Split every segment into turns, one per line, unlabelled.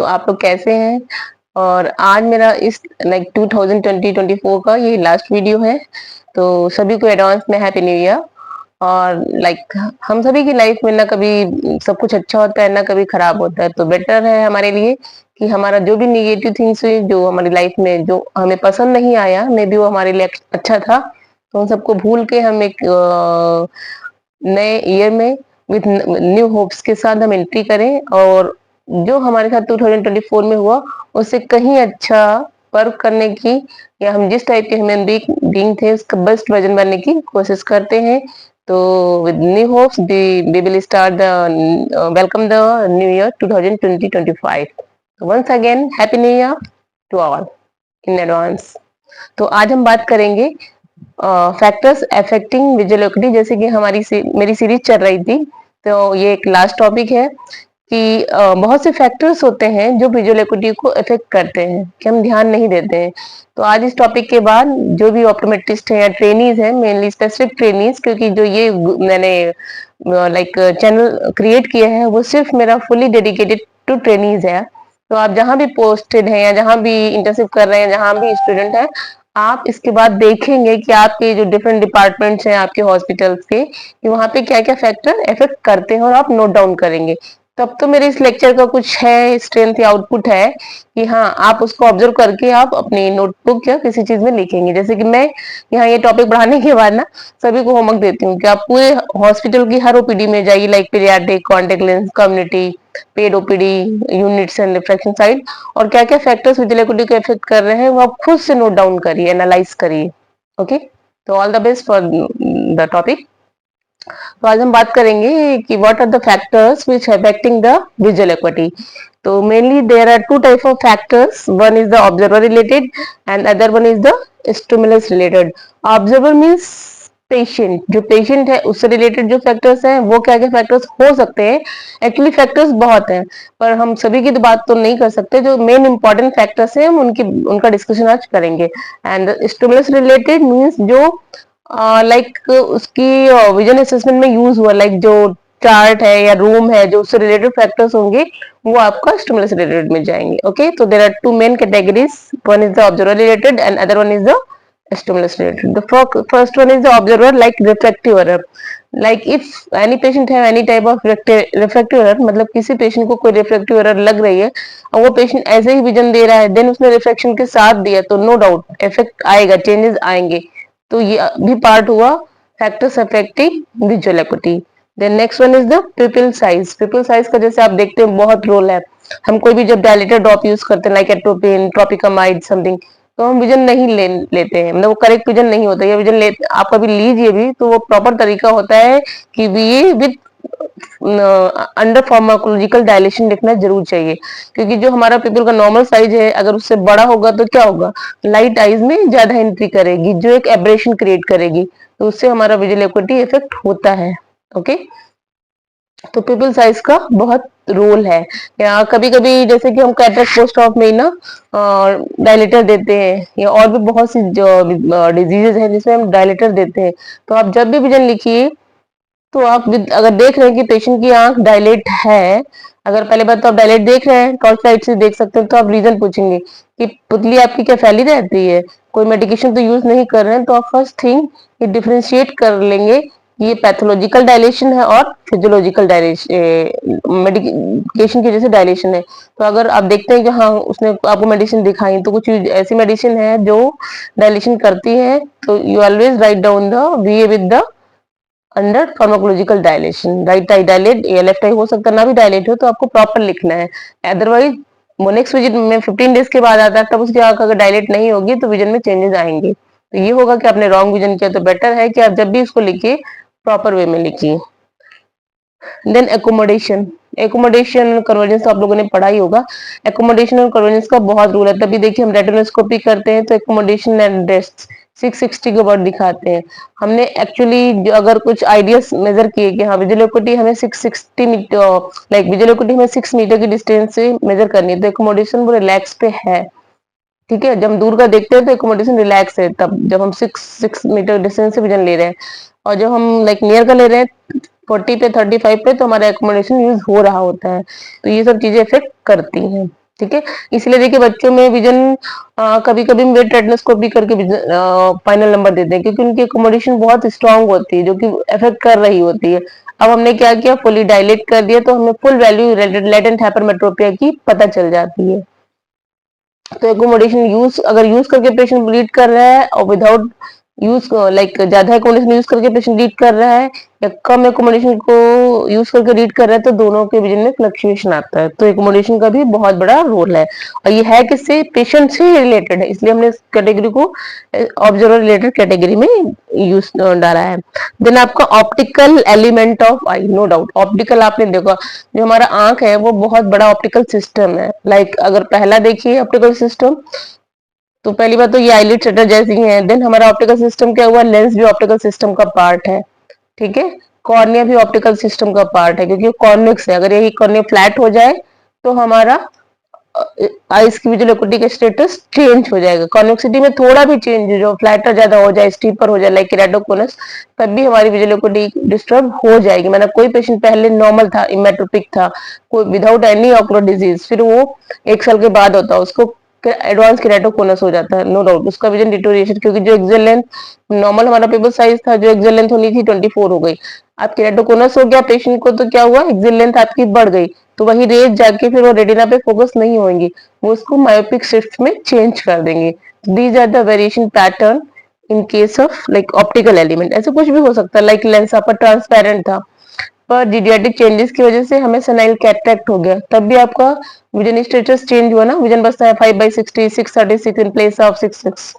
आप लोग कैसे हैं? और आज मेरा इस 2020-24 का ये लास्ट वीडियो है। तो सभी को एडवांस में हैप्पी न्यू ईयर। और हम सभी की लाइफ में ना कभी सब कुछ अच्छा होता है, ना कभी खराब होता है। तो बेटर है हमारे लिए कि हमारा जो भी नेगेटिव थिंग्स हुई, जो हमारी लाइफ में जो हमें पसंद नहीं आया, मे बी वो हमारे लिए अच्छा था, तो उन सबको भूल के हम एक नए ईयर में विथ न्यू होप्स के साथ हम एंट्री करें, और जो हमारे साथ 2024 में हुआ उससे कहीं अच्छा पर्व करने की, या हम जिस टाइप के ह्यूमन बीइंग थे उसका बेस्ट वर्जन बनने की कोशिश करते हैं। तो with new hopes we will start the welcome the new year 2020-25। तो once again happy new year to all in advance. तो आज हम बात करेंगे फैक्टर्स अफेक्टिंग विजुअल एक्टिविटी। जैसे कि मेरी सीरीज चल रही थी, तो ये एक लास्ट टॉपिक है कि बहुत से फैक्टर्स होते हैं जो विजुअल एक्टिविटी को अफेक्ट करते हैं, कि हम ध्यान नहीं देते हैं। तो आज इस टॉपिक के बाद जो भी ऑप्टोमेट्रिस्ट हैं या ट्रेनीज हैं, मेनली स्पेसिफिक ट्रेनीज, क्योंकि जो ये मैंने चैनल क्रिएट किया है वो सिर्फ मेरा फुली डेडिकेटेड टू ट्रेनीज है। तो आप जहां भी पोस्टेड हैं या जहां भी इंटर्नशिप कर रहे हैं, जहां भी स्टूडेंट हैं, आप इसके बाद देखेंगे कि आपके जो डिफरेंट डिपार्टमेंट्स हैं आपके हॉस्पिटल्स के, कि वहां पे क्या क्या फैक्टर इफेक्ट करते हैं, और आप नोट डाउन करेंगे। तब तो मेरे इस लेक्चर का कुछ है स्ट्रेंथ या आउटपुट है कि हाँ, आप उसको ऑब्जर्व करके आप अपनी नोटबुक या किसी चीज में लिखेंगे। जैसे कि मैं यहाँ ये टॉपिक पढ़ाने के बाद ना सभी को होमवर्क देती हूँ कि आप पूरे हॉस्पिटल की हर ओपीडी में जाइए, like paediatric, contact lens, community, paid OPD, units and refraction side, और क्या क्या फैक्टर्स विजुअल एकुटी को इफेक्ट कर रहे हैं वो आप खुद से नोट डाउन करिए, एनालाइज करिए। ओके, तो all the best for the topic. तो आज हम बात करेंगे कि what are the factors which affecting the visual acuity. तो mainly there are two type of factors, one is the observer related and other one is the stimulus related. Observer means patient, जो patient है उससे related जो factors हैं वो क्या क्या factors हो सकते हैं। एक्चुअली फैक्टर्स बहुत हैं, पर हम सभी की तो बात तो नहीं कर सकते। जो मेन इंपॉर्टेंट फैक्टर्स हैं हम उनका डिस्कशन आज करेंगे। एंड स्टिमुलस रिलेटेड मींस जो उसकी विजन असेसमेंट में यूज हुआ, जो चार्ट है या रूम है, जो उससे रिलेटेड फैक्टर्स होंगे वो आपका स्टिमुलस रिलेटेड में जाएंगे। ओके, तो there are two main categories, one is the observer related and other one is the stimulus related. The first one is the observer, like refractive error. Like if any patient have any type of refractive error, मतलब किसी patient को कोई refractive error लग रही है और वो patient ऐसे ही विजन दे रहा है, देन उसने रिफ्रैक्शन के साथ दिया, तो नो डाउट इफेक्ट आएगा, चेंजेस आएंगे। तो ये भी पार्ट हुआ factors affecting visual activity. Then next one is the pupil size. Pupil size का जैसे आप देखते हैं बहुत रोल है। हम कोई भी जब डायलेटर ड्रॉप यूज करते हैं, लाइक एट्रोपिन, ट्रोपिकामाइड समथिंग, तो हम विजन नहीं लेते हैं, मतलब वो करेक्ट विजन नहीं होता। ये विजन ले आप कभी लीजिए भी तो वो प्रॉपर तरीका होता है कि ये विद अंडर फार्माकोलॉजिकल डायलेशन लिखना जरूर चाहिए। क्योंकि जो हमारा पीपल का नॉर्मल साइज है, अगर उससे बड़ा होगा तो क्या होगा, लाइट आइज में ज्यादा एंट्री करेगी, जो एक एब्रेशन क्रिएट करेगी, तो उससे हमारा विजुअल एक्टिविटी इफेक्ट होता है। ओके, तो पीपल साइज का बहुत रोल है। या कभी कभी जैसे कि हम कैटरेक्ट पोस्ट ऑफ में ना डायलेटर देते हैं, या और भी बहुत सी जो डिजीजेस हैं जिसमें हम डायलेटर देते हैं। तो आप जब भी विजन लिखिए, तो आप अगर देख रहे हैं कि पेशेंट की आंख डायलेट है, अगर पहले बात तो आप डायलेट देख रहे हैं, टॉर्च लाइट से देख सकते हैं, तो आप रीजन पूछेंगे कि पुतली आपकी क्या फैली रहती है, कोई मेडिकेशन तो यूज नहीं कर रहे हैं, तो आप फर्स्ट थिंग ये डिफरेंशिएट कर लेंगे ये पैथोलॉजिकल डायलेशन है और फिजियोलॉजिकल डायलेशन, मेडिकेशन की वजह से डायलेशन है। तो अगर आप देखते हैं कि हाँ उसने आपको मेडिसिन दिखाई, तो कुछ ऐसी मेडिसिन है जो डायलेशन करती है, तो you always write down the V with the under pharmacological dilation. Right eye dilate या लेफ्ट आई हो सकता है ना भी डायलेट हो, तो आपको प्रॉपर लिखना है। अदरवाइज वो नेक्स्ट विजिट में 15 डेज के बाद आता है, तब उसकी आंख अगर डायलेट नहीं होगी तो विजन में चेंजेस आएंगे। तो ये होगा कि आपने रॉन्ग विजन किया। तो बेटर है कि आप जब भी इसको लिखिए प्रॉपर वे में लिखिए। देन एकोमोडेशन, एकोमोडेशन कन्वर्जेंस तो आप लोगों ने पढ़ा ही होगा। एकोमोडेशन और कन्वर्जेंस का बहुत रूल है। तभी देखिए हम रेटिनोस्कोपी करते हैं तो एकोमोडेशन एंड रेस्ट 660 के वर्ड दिखाते हैं। हमने एक्चुअली अगर कुछ आइडियाज मेजर किए कि हाँ विजुअल एक्टिविटी हमें 660 मीटर, लाइक विजुअल एक्टिविटी हमें 6 मीटर की डिस्टेंस से मेजर करनी है, तो एकोमोडेशन वो रिलैक्स पे है। ठीक है, जब हम दूर का देखते हैं तो एकोमोडेशन रिलैक्स है, तब जब हम 6 मीटर डिस्टेंस से विजन ले रहे हैं। और जब हम नियर का ले रहे हैं 40 पे 35 पे, तो हमारा एकोमोडेशन यूज हो रहा होता है। तो ये सब चीजें इफेक्ट करती हैं। ठीक है। इसलिए देखिए बच्चों में विजन कभी कभी वेट रेडनेस को भी करके फाइनल नंबर देते हैं, क्योंकि उनकी एकोमोडेशन बहुत स्ट्रांग होती है जो कि इफेक्ट कर रही होती है। अब हमने क्या किया, फुली डायलेट कर दिया तो हमें फुल वैल्यू लेटेंट हाइपरमेट्रोपिया की पता चल जाती है। तो एकोमोडेशन अगर यूज करके पेशेंट ब्लीड कर रहा है और विदाउट यूज लाइक ज्यादा एकोमोडेशन यूज करके पेशेंट रीड कर रहा है या कम एकोमोडेशन को यूज करके रीड कर रहा है, तो दोनों के विजन में फ्लक्चुएशन आता है। तो एकोमोडेशन का भी बहुत बड़ा रोल है, और ये है किससे, पेशेंट से रिलेटेड है, इसलिए हमने इस कैटेगरी को ऑब्जर्वर रिलेटेड कैटेगरी में यूज डाला है। देन आपका optical element of eye, no doubt optical आपने देखा, जो हमारा आंख है वो बहुत बड़ा ऑप्टिकल सिस्टम है। लाइक अगर पहला देखिए ऑप्टिकल सिस्टम, तो पहली बात तो ये आईलिड शटर जैसी है। देन हमारा ऑप्टिकल सिस्टम क्या हुआ, लेंस भी ऑप्टिकल सिस्टम का पार्ट है, ठीक है। कॉर्निया भी ऑप्टिकल सिस्टम का पार्ट है, क्योंकि कॉन्वेक्स है। अगर यही कॉर्निया फ्लैट हो जाए तो हमारा आइस की विजुअल एक्यूटी का स्टेटस चेंज हो जाएगा। कॉन्वेक्सिटी में थोड़ा भी चेंज, जो फ्लैटर ज्यादा हो जाए, स्टीपर हो जाए लाइक केराटोकोनस, तब भी हमारी विजुअल एक्यूटी डिस्टर्ब हो जाएगी। मतलब कोई पेशेंट पहले नॉर्मल था, इमेट्रोपिक था, कोई विदाउट एनी ऑकुलर डिजीज, फिर वो 1 साल के बाद होता है उसको एडवांस केराटोकोनस हो जाता है, नो डाउट उसका विजन डिटोरिएशन, क्योंकि जो एक्सेल लेंथ नॉर्मल हमारा पेपर साइज था, जो एक्सेल लेंथ होनी थी 24 हो गई, अब केराटोकोनस हो गया पेशेंट को, तो क्या हुआ, एक्सेल लेंथ आपकी बढ़ गई, तो वही रेज जाके फिर वो रेटिना पे फोकस नहीं होंगी, वो उसको मायोपिक शिफ्ट में चेंज कर देंगे। These are the variation pattern in case of like optical element. ऐसे कुछ भी हो सकता है, लाइक लेंस आपका ट्रांसपेरेंट था, पर जीडियाटिक चेंजेस की वजह से हमें सेनाइल कैटरेक्ट हो गया, तब भी आपका विजन स्टेटस चेंज हुआ ना, विजन बचता है 5/60, 636 in place of 66।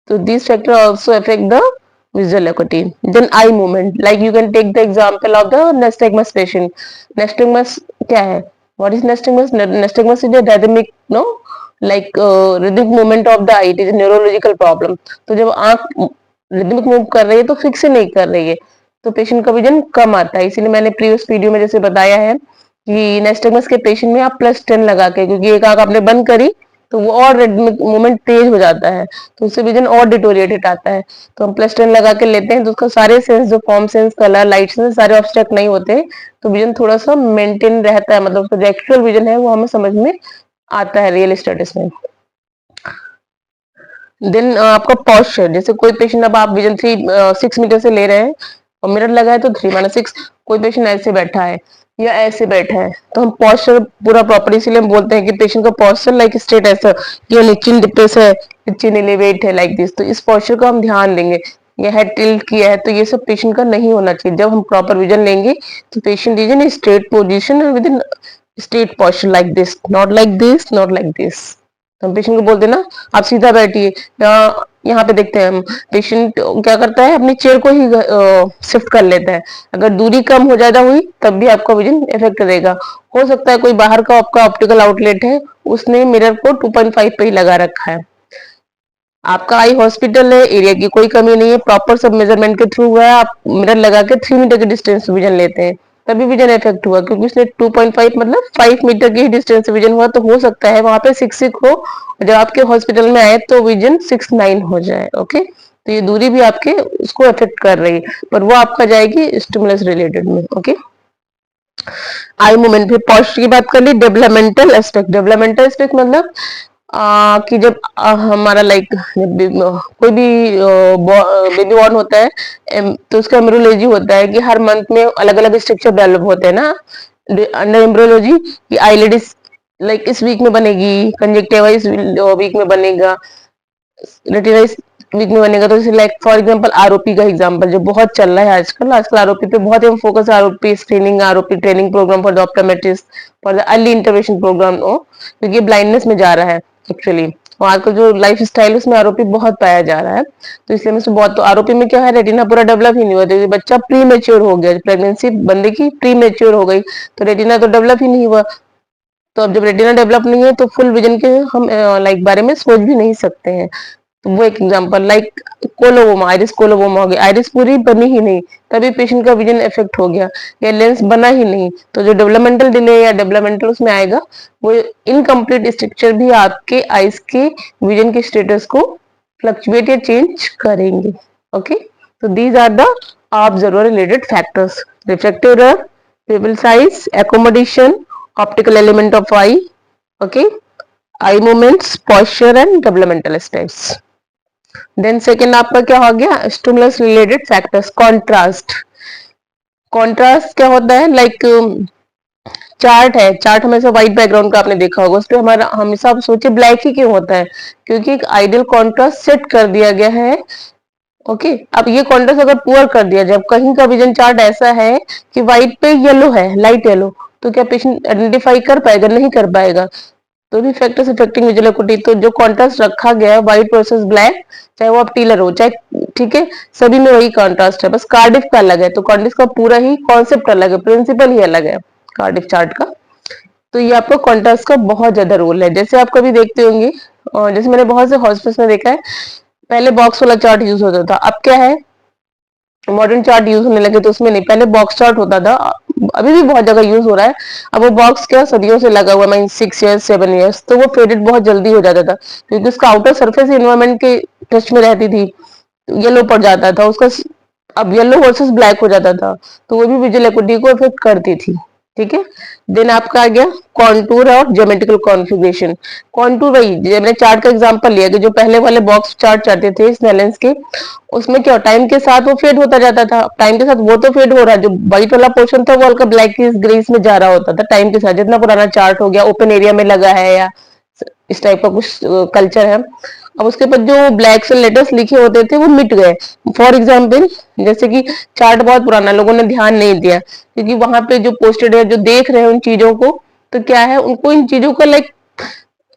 So these factors also affect the visual acuity. Then eye movement, like you can take the example of the nystagmus patient. Nystagmus क्या है? What is nystagmus? Nystagmus is a rhythmic, no, like rhythmic movement of the eye. It is a neurological problem. तो जब आंख rhythmic move कर रही है तो fix नहीं कर रही है, तो पेशेंट का विजन कम आता है। इसीलिए मैंने प्रीवियस वीडियो में जैसे बताया है कि नेस्टगमस के पेशेंट में आप +10 लगा के, क्योंकि एक आंख आपने बंद करी तो वो और मूवमेंट तेज हो जाता है, तो उससे विजन और डिटोरिएटेड आता है। तो हम +10 लगा के लेते हैं तो उसका सारे सेंस, जो form sense, colour, light sense, सारे ऑब्स्ट्रक्ट नहीं होते, तो विजन थोड़ा सा मेंटेन रहता है, मतलब उसका जो एक्चुअल विजन है वो हमें समझ में आता है रियल स्टेटस में। देन आपका पॉस्चर, जैसे कोई पेशेंट, अब आप विजन 6 मीटर से ले रहे हैं और मिरर लगा है तो 3-6, कोई पेशेंट ऐसे बैठा है या ऐसे बैठा है, तो हम पॉस्चर पूरा प्रॉपर, इसीलिए हम बोलते हैं कि पेशेंट का पॉस्चर लाइक स्ट्रेट ऐसा, या चिन डिप्रेस है, चिन एलिवेट है लाइक दिस, तो इस पॉस्चर का हम ध्यान देंगे। या हेड टिल्ट किया है, तो ये सब पेशेंट का नहीं होना चाहिए। जब हम प्रॉपर विजन लेंगे तो patient is in straight position with in straight posture like this, not like this, not like this. तो हम पेशेंट को बोलते हैं ना, आप सीधा बैठिए। यहाँ पे देखते हैं हम, पेशेंट क्या करता है, अपनी चेयर को ही शिफ्ट कर लेता है। अगर दूरी कम हो ज्यादा हुई तब भी आपका विजन इफेक्ट करेगा। हो सकता है कोई बाहर का आपका ऑप्टिकल आउटलेट है, उसने मिरर को 2.5 पे ही लगा रखा है। आपका आई हॉस्पिटल है, एरिया की कोई कमी नहीं है, प्रॉपर सब मेजरमेंट के थ्रू हुआ है, आप मिरर लगा के 3 मीटर के डिस्टेंस विजन लेते हैं, तभी विजन इफेक्ट हुआ, क्योंकि उसने 2.5 मतलब 5 मीटर की डिस्टेंस विजन हुआ, तो हो सकता है वहां पे 6 हो, जब आपके हॉस्पिटल में आए तो विजन 6-9 हो जाए। ओके, तो ये दूरी भी आपके उसको इफेक्ट कर रही है, पर वो आपका जाएगी स्टिमुलस रिलेटेड में। ओके, आई मूवमेंट, फिर पॉस्चर की बात कर ली। डेवलपमेंटल एस्पेक्ट, डेवलपमेंटल एस्पेक्ट मतलब कि जब हमारा लाइक कोई भी बेबी बॉर्न होता है, तो उसका एम्ब्रियोलॉजी होता है कि हर मंथ में अलग अलग स्ट्रक्चर डेवलप होते हैं ना अंडर एम्ब्रियोलॉजी, कि आईलिड इस लाइक इस वीक में बनेगी, कंजक्टिवा इस वीक में बनेगा, रेटिना इस वीक में बनेगा। तो लाइक फॉर एग्जांपल आरओपी का एग्जांपल जो बहुत चल रहा है आजकल, आरओपी पे बहुत ही focus, ROP screening, ROP training programme for the optometrist, for the early intervention programme, क्योंकि ब्लाइंडनेस में जा रहा है एक्चुअली, और आजकल जो लाइफ स्टाइल उसमें आरओपी बहुत पाया जा रहा है, तो इसलिए में से बहुत, तो आरओपी में क्या है, रेटिना पूरा डेवलप ही नहीं हुआ, तो बच्चा प्री मेच्योर हो गया, प्रेगनेंसी बंदे की प्री मेच्योर हो गई, तो रेटिना तो डेवलप ही नहीं हुआ। तो अब जब रेटिना डेवलप नहीं है तो फुल विजन के हम लाइक बारे में सोच भी नहीं सकते हैं। तो वो एक एग्जांपल, लाइक कोलोवोमा, आइरिस कोलोवोमा हो गया, आइरिस पूरी बनी ही नहीं, तभी पेशेंट का विजन इफेक्ट हो गया, या लेंस बना ही नहीं, तो जो डेवलपमेंटल डिले या डेवलपमेंटल उसमें आएगा, वो इनकम्प्लीट स्ट्रक्चर भी आपके आइस के विजन के स्टेटस को फ्लक्चुएट या चेंज करेंगे। ओके, तो these are the observer related factors, refractive error, pupil size, accommodation, optical element of eye, okay, eye movements, posture and developmental steps. Then second आपका क्या हो गया, stimulus related factors, contrast. Contrast क्या होता है, like chart है, chart हमेशा white background का आपने देखा होगा, उस पर हमारा हमेशा आप सोचिए ब्लैक ही क्यों होता है, क्योंकि एक आइडियल कॉन्ट्रास्ट सेट कर दिया गया है। ओके, अब ये कॉन्ट्रास्ट अगर पुअर कर दिया जाए, कहीं का विजन चार्ट ऐसा है कि व्हाइट पे येलो है, लाइट येलो, तो क्या पेशेंट आइडेंटिफाई कर पाएगा, नहीं कर पाएगा। तो भी फैक्टर्स अफेक्टिंग विजुअल एकुटी, तो जो कॉन्ट्रास्ट रखा गया है व्हाइट वर्सेस ब्लैक, चाहे वो आप टीलर हो चाहे, ठीक है, सभी में वही कॉन्ट्रास्ट है, बस कार्डिफ का अलग है, तो कार्डिफ का पूरा ही कॉन्सेप्ट अलग है, प्रिंसिपल ही अलग है कार्डिफ चार्ट का। तो ये आपका कॉन्ट्रास्ट का बहुत ज्यादा रोल है। जैसे आप कभी देखते होंगे, और जैसे मैंने बहुत से हॉस्पिटल्स में देखा है, पहले बॉक्स वाला चार्ट यूज होता था, अब क्या है, मॉडर्न चार्ट यूज होने लगे, तो उसमें नहीं, पहले बॉक्स चार्ट होता था, अभी भी बहुत जगह यूज हो रहा है। अब वो बॉक्स क्या सदियों से लगा हुआ, मीन 6 ईयर्स 7 ईयर्स, तो वो फेडेड बहुत जल्दी हो जाता था, क्योंकि उसका आउटर सरफेस इन्वायरमेंट के टच में रहती थी, येलो पड़ जाता था उसका, अब येलो वर्सेस ब्लैक हो जाता था, तो वो भी विजुअल एक्यूटी को इफेक्ट करती थी। ठीक है, देन आपका आ गया कॉन्टूर और ज्योमेट्रिकल कॉन्फ़िगरेशन। कॉन्टूर वही, मैंने चार्ट का एग्जांपल लिया कि जो पहले वाले बॉक्स चार्ट चाहते थे स्नेलेंस के, उसमें क्या टाइम के साथ वो फेड होता जाता था, टाइम के साथ वो तो फेड हो रहा है, जो व्हाइट वाला पोर्शन था वो हल्का ब्लैक ग्रेस में जा रहा होता था टाइम के साथ, जितना पुराना चार्ट हो गया, ओपन एरिया में लगा है या इस टाइप का कुछ कल्चर है। अब उसके बाद जो ब्लैक से लेटर्स लिखे होते थे वो मिट गए। फॉर एग्जाम्पल, जैसे कि चार्ट बहुत पुराना, लोगों ने ध्यान नहीं दिया, क्योंकि वहां पे जो पोस्टेड है, जो देख रहे हैं उन चीजों को, तो क्या है, उनको इन चीजों का लाइक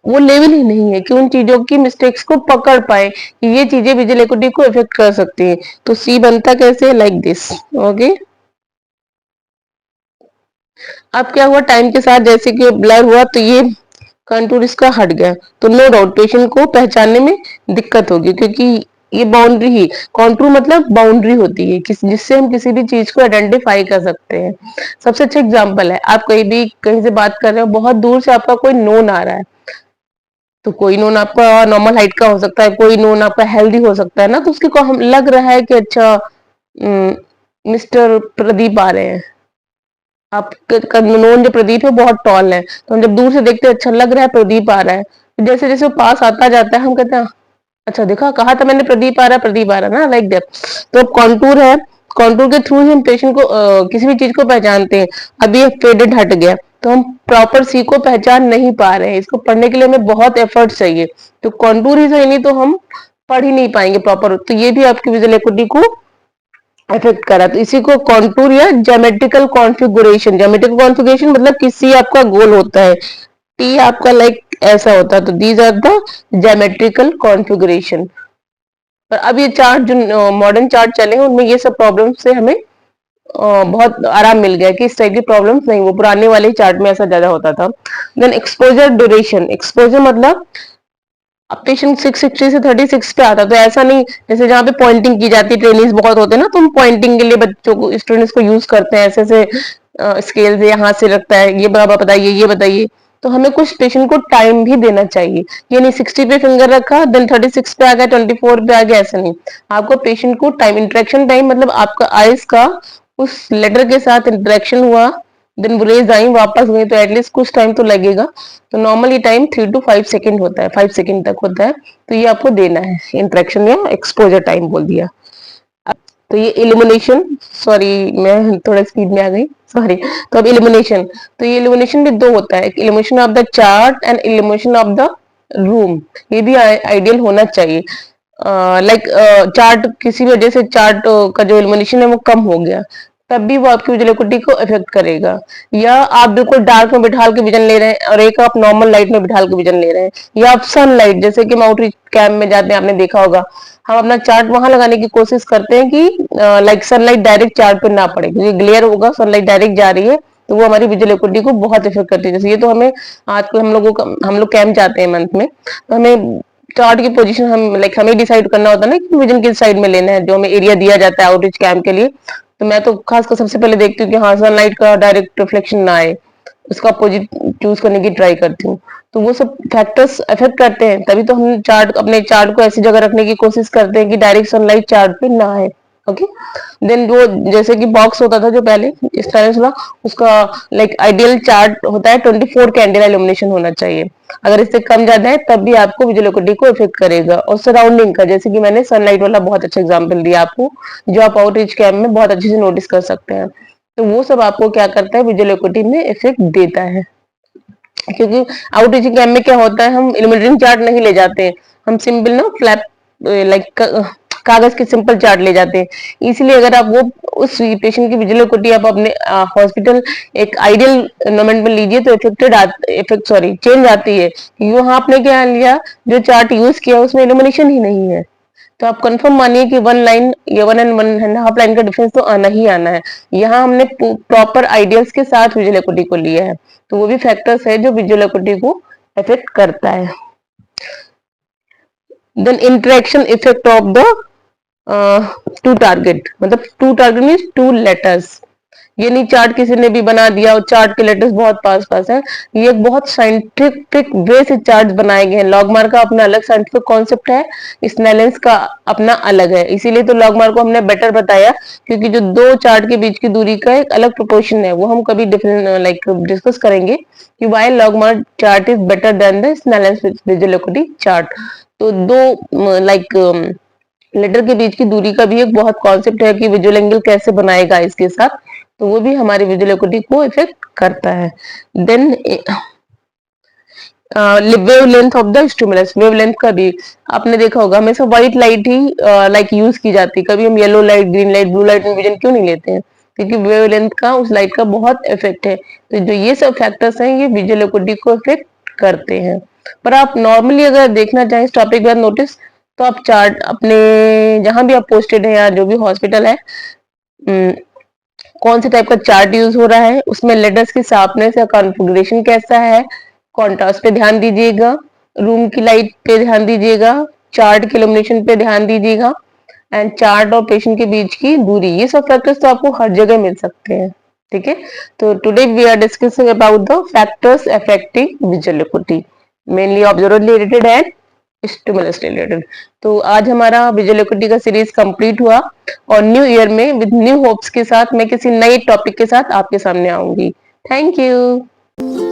वो लेवल ही नहीं है कि उन चीजों की मिस्टेक्स को पकड़ पाए कि ये चीजें विजुअल एक्यूटी को इफेक्ट कर सकती है। तो सी बनता कैसे, लाइक दिस। ओके, अब क्या हुआ, टाइम के साथ जैसे कि ब्लर हुआ, तो ये कंटूर इसका हट गया, तो नो डाउट पेशेंट को पहचानने में दिक्कत होगी, क्योंकि ये बाउंड्री ही, कॉन्टूर मतलब बाउंड्री होती है जिससे हम किसी भी चीज को आइडेंटिफाई कर सकते हैं। सबसे अच्छा एग्जांपल है, आप कहीं भी कहीं से बात कर रहे हो, बहुत दूर से आपका कोई नोन आ रहा है, तो कोई नोन आपका नॉर्मल हाइट का हो सकता है, कोई नोन आपका हेल्दी हो सकता है ना, तो उसके को हम लग रहा है कि अच्छा मिस्टर प्रदीप आ रहे हैं, आपका नोन जो प्रदीप है बहुत टॉल है, तो हम जब दूर से देखते हैं अच्छा लग रहा है प्रदीप आ रहा है, जैसे जैसे वो पास आता जाता है हम कहते हैं अच्छा देखा, कहा था मैंने प्रदीप आ रहा है, प्रदीप आ रहा है ना, लाइक दैट। तो कॉन्टूर है, कॉन्टूर के थ्रू ही हम पेशेंट को किसी भी चीज को पहचानते हैं। अब ये फेडेड हट गया, तो हम प्रॉपर सी को पहचान नहीं पा रहे हैं, इसको पढ़ने के लिए हमें बहुत एफर्ट चाहिए, तो कॉन्टूर ही सही नहीं तो हम पढ़ ही नहीं पाएंगे प्रॉपर, तो ये भी आपकी विजुअल एक्यूटी को इफेक्ट करा, तो इसी को कॉन्टूर या ज्योमेट्रिकल कॉन्फ़िगरेशन, ज्योमेट्रिकल कॉन्फ़िगरेशन मतलब किसी आपका गोल होता है, टी आपका लाइक ऐसा होता है, तो these are the geometrical configuration. पर अब ये चार्ट जो मॉडर्न चार्ट चले हैं उनमें ये सब प्रॉब्लम से हमें बहुत आराम मिल गया कि इस टाइप की प्रॉब्लम्स नहीं, वो पुराने वाले चार्ट में ऐसा ज्यादा होता था। देन एक्सपोजर ड्यूरेशन, एक्सपोजर मतलब अब पेशेंट 660 से 36 पे आता, तो ऐसा नहीं जैसे जहाँ पे पॉइंटिंग की जाती है, ट्रेनिंग्स बहुत होते हैं ना, तो हम पॉइंटिंग के लिए बच्चों को, स्टूडेंट्स को यूज करते हैं, ऐसे ऐसे स्केल से यहाँ से रखता है, ये बाबा बताइए ये बताइए, तो हमें कुछ पेशेंट को टाइम भी देना चाहिए, ये नहीं 60 पे फिंगर रखा देन 36 पे आ गया, 24 पे आ गया, ऐसा नहीं। आपको पेशेंट को टाइम, इंटरेक्शन टाइम मतलब आपका आइज का उस लेटर के साथ इंटरेक्शन हुआ, देन वो रेज आई वापस गई, तो एटलीस्ट कुछ टाइम तो लगेगा, तो नॉर्मली टाइम 3 to 5 सेकेंड होता है, 5 सेकेंड तक होता है, तो ये आपको देना है इंटरेक्शन या एक्सपोजर टाइम बोल दिया। तो ये इल्यूमिनेशन, सॉरी मैं थोड़ा स्पीड में आ गई, सॉरी। तो अब इल्यूमिनेशन, तो ये इल्यूमिनेशन भी दो होता है, illumination of the chart and illumination of the room, ये भी आइडियल होना चाहिए। लाइक चार्ट किसी भी वजह से चार्ट का जो इल्यूमिनेशन है वो कम हो गया, तब भी वो आपकी विजुअल एक्यूटी को इफेक्ट करेगा। या आप बिल्कुल डार्क में बिठाल के विजन ले रहे हैं और एक आप नॉर्मल लाइट में बिठाल के विजन ले रहे हैं, या आप सनलाइट, जैसे कि हम आउटरीच कैंप में जाते हैं, आपने देखा होगा, हम अपना चार्ट वहां लगाने की कोशिश करते हैं कि लाइक सनलाइट डायरेक्ट चार्ट पे ना पड़े, क्योंकि ग्लेयर होगा, सनलाइट डायरेक्ट जा रही है, तो वो हमारी विजुअल एक्यूटी को बहुत इफेक्ट करती है। जैसे ये तो हमें आजकल हम लोग कैंप जाते हैं मंथ में, तो हमें चार्ट की पोजीशन हम लाइक हमें डिसाइड करना होता है ना कि विजन किस साइड में लेना है, जो हमें एरिया दिया जाता है आउटरीच कैंप के लिए, तो मैं तो खासकर सबसे पहले देखती हूँ कि हाँ सनलाइट का डायरेक्ट रिफ्लेक्शन ना आए, उसका अपोजिट चूज करने की ट्राई करती हूँ। तो वो सब फैक्टर्स इफेक्ट करते हैं, तभी तो हम चार्ट, अपने चार्ट को ऐसी जगह रखने की कोशिश करते हैं कि डायरेक्ट सनलाइट चार्ट पे ना आए। ओके। देन वो जैसे कि बॉक्स होता था जो पहले इस तरह से था, उसका लाइक आइडियल चार्ट होता है 24 कैंडल इल्यूमिनेशन होना चाहिए। अगर इससे कम ज्यादा है तब भी आपको विजुअल एक्यूटी को इफेक्ट करेगा। और सराउंडिंग का, जैसे कि मैंने सनलाइट वाला बहुत अच्छा एग्जांपल दिया आपको, जो आप आउटरीच कैम्प में बहुत अच्छे से नोटिस कर सकते हैं। तो वो सब आपको क्या करता है, विजुअल एक्यूटी में इफेक्ट देता है। क्योंकि आउटरीचिंग कैम्प में क्या होता है, हम इल्यूमिनेटिंग चार्ट नहीं ले जाते हैं, हम सिंपल ना फ्लैप लाइक कागज के सिंपल चार्ट ले जाते हैं। इसलिए अगर आप वो उस पेशेंट की विजुअल एक्यूटी आप अपने हॉस्पिटल एक आइडियल एनवायरनमेंट में लीजिए तो इफेक्ट सॉरी चेंज आती है। वहां आपने क्या लिया, जो चार्ट यूज किया उसमें इल्यूमिनेशन ही नहीं है, तो आप कंफर्म मानिए कि 1 लाइन या 1 and 1.5 लाइन का डिफरेंस तो आना ही आना है। यहाँ हमने प्रॉपर आइडियल्स के साथ विजुअल एक्यूटी को लिया है, तो वो भी फैक्टर्स है जो विजुअल एक्यूटी को अफेक्ट करता है। Then interaction effect of the two target, मतलब two target means two letters. ये नहीं चार्ट किसी ने भी बना दिया और चार्ट के लेटर्स बहुत पास पास है। ये एक बहुत साइंटिफिक वे से चार्ट बनाए गए हैं। लॉगमार का अपना अलग साइंटिफिक कॉन्सेप्ट है, स्नेलेंस का अपना अलग है। इसीलिए तो लॉगमार को हमने बेटर बताया, क्योंकि जो दो चार्ट के बीच की दूरी का एक अलग प्रोपोर्शन है, वो हम कभी डिफरेंट लाइक डिस्कस करेंगे कि why logMAR chart is better than the Snellen's visual acuity chart. तो दो लाइक लेटर के बीच की दूरी का भी एक बहुत कॉन्सेप्ट है कि विजुअल एंगल कैसे बनाएगा इसके साथ, तो वो भी हमारी विजुअल एक्यूटी को इफेक्ट करता है। Then wavelength of the stimulus, wavelength का भी आपने देखा होगा हमेशा व्हाइट लाइट ही लाइक यूज की जाती है, कभी हम yellow light, green light, blue light में विजन क्यों नहीं लेते हैं, क्योंकि वेव लेंथ का उस लाइट का बहुत इफेक्ट है। तो जो ये सब फैक्टर्स हैं ये विजुअल एक्यूटी को इफेक्ट करते हैं। पर आप नॉर्मली अगर देखना चाहें इस टॉपिक का नोटिस, तो आप चार्ट अपने जहां भी आप पोस्टेड है या जो भी हॉस्पिटल है, कौन से टाइप का चार्ट यूज हो रहा है, उसमें लेटर्स की शार्पनेस या कॉन्फ़िगरेशन कैसा है, कॉन्ट्रास्ट पे ध्यान दीजिएगा, रूम की लाइट पे ध्यान दीजिएगा, चार्ट के इल्यूमिनेशन पे ध्यान दीजिएगा, एंड चार्ट और पेशेंट के बीच की दूरी। ये सब फैक्टर्स तो आपको हर जगह मिल सकते हैं। ठीक है, तो today we are discussing about the factors affecting visual acuity, mainly observer related and stimulus related. तो आज हमारा विजुअल एक्यूटी का सीरीज कंप्लीट हुआ, और न्यू ईयर में विद न्यू होप्स के साथ मैं किसी नए टॉपिक के साथ आपके सामने आऊंगी। Thank you.